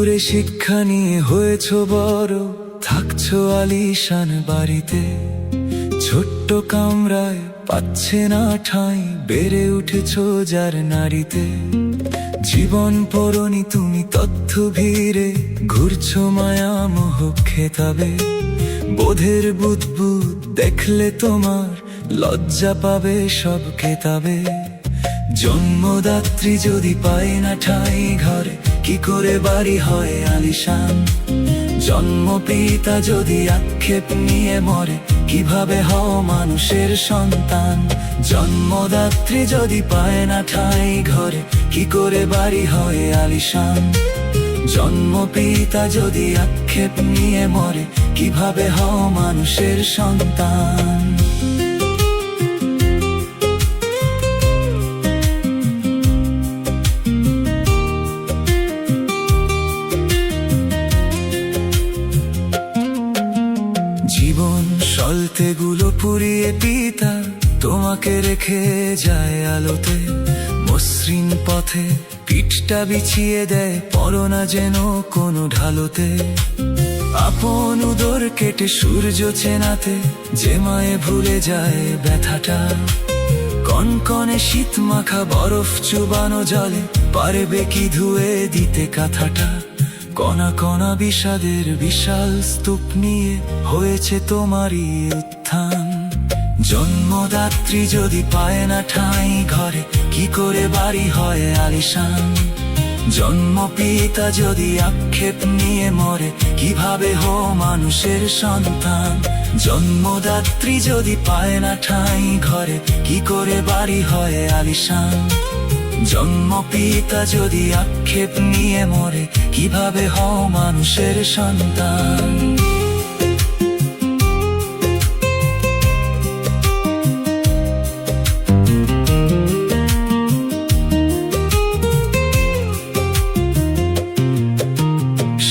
দূরে শিক্ষা নিয়ে হয়েছ বড়, থাকছো আলিশান বাড়িতে। ছোট্ট কামরায় পাচ্ছে না ঠাঁই, বেড়ে উঠেছো যার নারীতে। জীবন পড়নি তুমি তথ্য ভিড়ে, ঘুরছো মায়া মোহ খেতাবে। বোধের বুদবুদ দেখলে তোমার লজ্জা পাবে সব কেতাবে। জন্মদাত্রী যদি পায় না ঠাঁই ঘরে, কি করে বাড়ি হয় আলিশান? জন্মপিতা যদি আক্ষেপ নিয়ে মরে, কিভাবে হও মানুষের সন্তান? জন্মদাত্রী যদি পায় না ঠাঁই ঘরে, কি করে বাড়ি হয় আলিশান? জন্মপিতা যদি আক্ষেপ নিয়ে মরে, কিভাবে হও মানুষের সন্তান? জীবন সলতেগুলো পুড়িয়ে পিতা তোমাকে রেখে যায় আলোতে। মসৃণ পথে পিঠটা বিছিয়ে দেয়, পড়ো না যেন কোনো ঢালোতে। আপন উদর কেটে সূর্য চেনাতে, যে মায়ে ভুলে যায় ব্যথাটা। কনকনে শীত মাখা বরফ চুবানো জলে, পারবে কি ধুয়ে দিতে কাঁথাটা? কণা কণা বিষাদের বিশাল স্তূপ নিয়ে হয়েছে তোমারই উত্থান। জন্মদাত্রী যদি পায় না ঠাঁই ঘরে, কি করে বাড়ি হয় আলিশান? জন্মপিতা যদি আক্ষেপ নিয়ে মরে, কিভাবে হো মানুষের সন্তান? জন্মদাত্রী যদি পায় না ঠাঁই ঘরে, কি করে বাড়ি হয় আলিশান? জন্মপিতা যদি আক্ষেপ নিয়ে মরে, কিভাবে হও মানুষের সন্তান?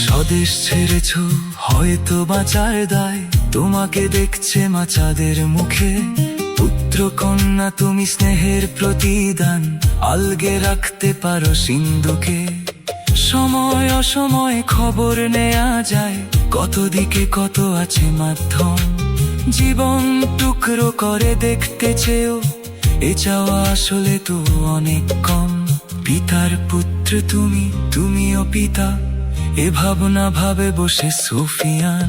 স্বদেশ ছেড়েছ হয়তো বাঁচার দায়, তোমাকে দেখছে মা চাঁদের মুখে। পুত্র কন্যা তুমি স্নেহের প্রতিদান, আলগে রাখতে পারো সিন্ধুকে। সময় অসময় খবর নেয়া যায়, কত দিকে কত আছে মাধ্যম। জীবন টুকরো করে দেখতে চেয়েও, এ চাওয়া আসলে তো অনেক কম। পিতার পুত্র তুমি, তুমিও পিতা, এ ভাবনা ভাবে বসে সুফিয়ান।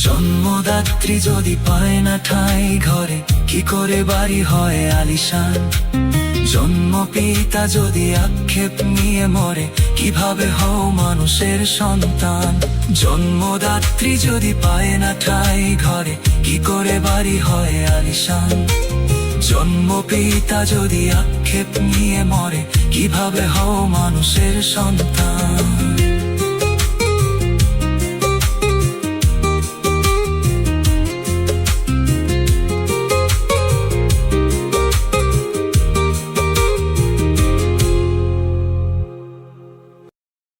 জন্মদাত্রী যদি পায় না ঠাঁই ঘরে, কি করে বাড়ি হয় আলিশান? জন্মপিতা যদি আক্ষেপ নিয়ে মরে, কিভাবে হও মানুষের সন্তান? জন্মদাত্রী যদি পায় না ঠাঁই ঘরে, কি করে বাড়ি হয় আলিশান? জন্মপিতা যদি আক্ষেপ নিয়ে মরে, কিভাবে হও মানুষের সন্তান?